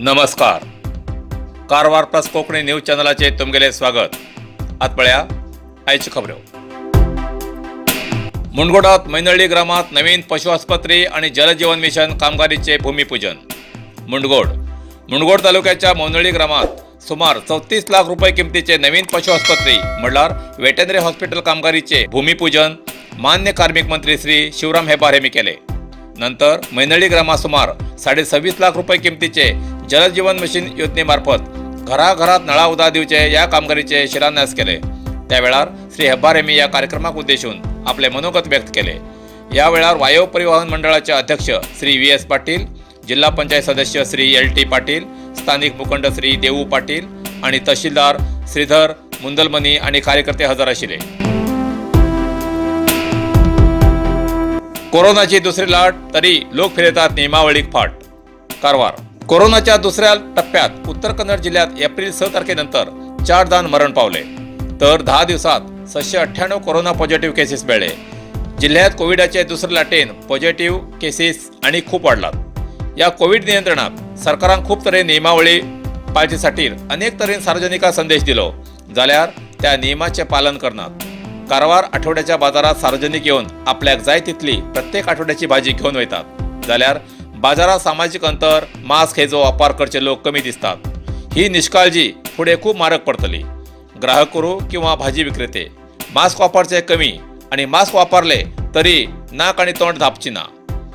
नमस्कार. Karwar plus Konkani news चॅनलाचे तुमगेले स्वागत. आत पळया आयची खबरो. मुंडगोडात मैनळ्ळी ग्रामात नवीन पशु आस्पत्री आणि जलजीवन मिशन कामगारीचे भूमिपूजन. मुंडगोड तालुक्याच्या मैनळ्ळी ग्रामात सुमार 34 लाख रुपये किमतीचे नवीन पशु आस्पत्री म्हणल्यार वेटनरी हॉस्पिटल कामगारीचे भूमिपूजन मान्य कार्मिक मंत्री श्री शिवराम हेब्बार यांनी केले. नंतर मैनळ्ळी ग्रामात सुमार 26.5 लाख रुपये किमतीचे जलजीवन मिशन योजनेमार्फत घराघरात नळा उदक दिवचे या कामगारीचे शिलान्यास केले. त्यावेळार श्री हेब्बार यांनी या कार्यक्रमाक उद्देशून आपले मनोगत व्यक्त केले. यावेळार वायू परिवहन मंडळाचे अध्यक्ष श्री VS पाटील, जिल्हा पंचायत सदस्य श्री LT पाटील, स्थानिक मुखंड श्री देवू पाटील आणि तहसीलदार श्रीधर मुंदलमनी आणि कार्यकर्ते हजर आशिल्ले. कोरोनाची दुसरी लाट तरी लोक फिरतात नियमावळीक फाट. कारवार. कोरोनाच्या दुसऱ्या टप्प्यात उत्तर कन्नड जिल्ह्यात एप्रिल 6 तारखेनंतर 4 जण मरण पावले, तर 10 दिवसात 698 कोरोना पॉझिटिव्ह केसेस मेळ्ळे. जिल्ह्यात कोविडाचे दुसरे लाटेन पॉझिटिव्ह केसेस आणि खूप वाढलात. या कोविड नियंत्रणाक सरकारान खूप तरेन नियमावळी पाळचेसाठी अनेक तरेन सार्वजनिका संदेश दिलो, जाल्यार त्या नियमाचे पालन करनात. कारवार आठवड्याच्या बाजारात सार्वजनिक येऊन आपल्याक जाय तितली प्रत्येक आठवड्याची भाजी घेऊन वयतात, जाल्यार बाजारात सामाजिक अंतर, मास्क हेचो वापर करचे लोक कमी दिसतात. ही निष्काळजी फुडें खूप म्हारग पडटली. ग्राहक करू किंवा भाजी विक्रेते मास्क वापरचे कमी आणि मास्क वापरले तरी नाक आणि तोंड धापची ना.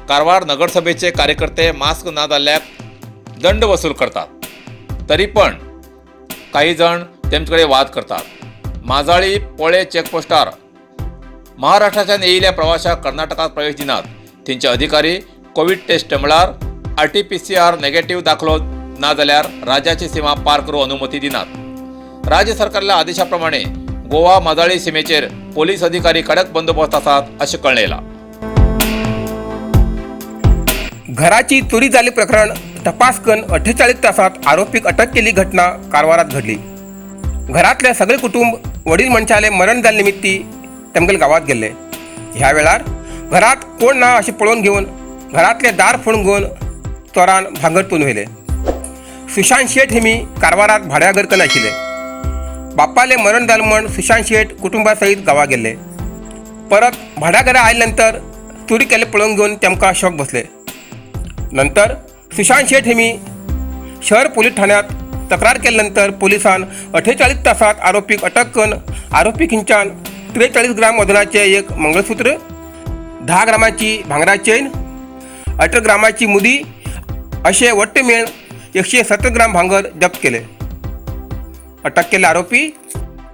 कारवार नगरसभेचे कार्यकर्ते मास्क ना घाल्ल्याक दंड वसूल करतात, तरी पण काही जण तेमचे वाद करतात. माजाळी पोळे चेकपोस्टार महाराष्ट्राच्यान येयिल्ल्या प्रवाशांक कर्नाटकात प्रवेश दिनात. थंयचे अधिकारी कोविड टेस्ट म्हळ्यार RT-PCR नेगेटिव्ह दाखलो ना जाल्यार राज्याची सीमा पार करूं अनुमती दिनात. राज्य सरकारल्या आदेशाप्रमाणे गोवा माजाळी सीमेचेर पोलीस अधिकारी कडक बंदोबस्त आसात अशें कळयलां. घराची चोरी जाली प्रकरण तपास करून 48 तासात आरोपीक अटक केली घटना कारवारात घडली. घरातले सगळे कुटुंब वडील मनशाले मरण जाले निमित्ती तेमगेल गावात गेले. ह्या वेळार घरात कोण ना अशें पळोवन घेवन घरातले दार फोडून घेवन चोरान भांगरतून वयले. सुशांत शेठ हेमी कारवारात भाड्याघर करून आशिल्ले. बापाले मरण जालें म्हण सुशांत शेठ कुटुंबा सहित गावा गेले. परत भाड्याघरा आयले नंतर चोरी केले पळोवन घेवन तेमकां शॉक बसले. नंतर सुशांत शेठ हेमी शहर पोलीस ठाण्यात तक्रार केल्यानंतर पोलिसान 48 तासात आरोपीक अटक करून आरोपी खिंच्यान 43 ग्राम वजनाचे एक मंगळसूत्र, 10 ग्रामाची भांगरा चेन, 18 ग्रामाची मुदी असे वट्टे मेळ 170 ग्राम भांगर जप्त केले. अटक केले आरोपी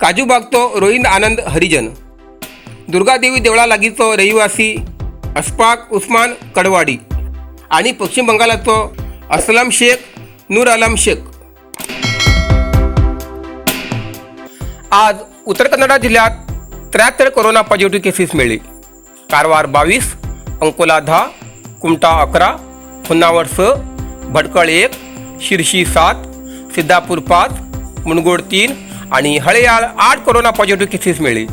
काजूबागचो रोहिंद आनंद हरिजन, दुर्गादेवी देवळा लागींचो रहिवासी अशफाक उस्मान कडवाडी आणि पश्चिम बंगालाचो असलम शेख नूर आलम शेख. आज उत्तर कन्नडा जिल्ह्यात 73 कोरोना पॉझिटिव्ह केसेस मिळाली. कारवार 22, अंकोला 10, कुमटा 11, होन्नावर 6, भटकळ 1, शिरशी 7, सिद्धापूर 5, मुणगोड 3 आणि हळयाळ 8 कोरोना पॉझिटिव्ह केसेस मिळाली.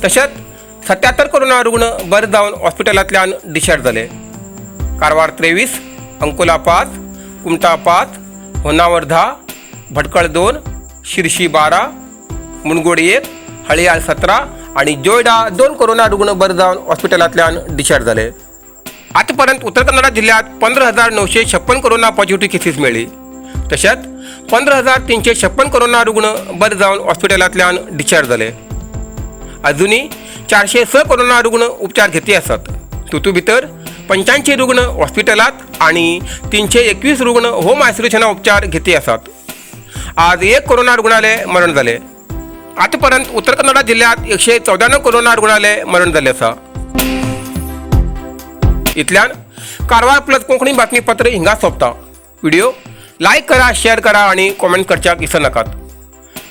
तसेच 77 कोरोना रुग्ण बरे जावन हॉस्पिटलांतल्यान डिस्चार्ज जाले. कारवार 23, अंकोला 5, कुमटा 5, होन्नावर 10, भटकळ 2, शिरशी 12, मुणगोड 1, हळयाळ 17 आणि जोयडा 2 कोरोना रुग्ण बरे जावन हॉस्पिटलांतल्यान डिस्चार्ज झाले. आतापर्यंत उत्तर कन्नडा जिल्ह्यात 15,956 कोरोना पॉझिटिव्ह केसेस मिळाली. तसेच 15,356 कोरोना रुग्ण बरे जावन हॉस्पिटलांतल्यान डिस्चार्ज झाले. अजूनही 406 कोरोना रुग्ण उपचार घेतले असतात. तितूंत भितर 85 रुग्ण हॉस्पिटलात आणि 321 रुग्ण होम आयसोलेशना उपचार घेतले असतात. आज 1 कोरोना रुग्णालय मरण झाले. आतापर्यंत उत्तर कन्नडा जिल्ह्यात 114 कोरोना रुग्णालय मरण झाले असा. इतल्यान कारवार प्लस कोंकणी बातमीपत्र हिंगा सोंपता. व्हिडिओ लाईक करा, शेअर करा आणि कॉमेंट करच्याक विसरू नकात.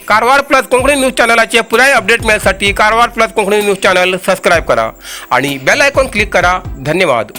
कारवार प्लस कोंकणी न्यूज चॅनलाचे पुराय अपडेट मिळण्यासाठी Karwar plus Konkani news channel subscribe करा आणि बेल आयकॉन क्लिक करा. धन्यवाद.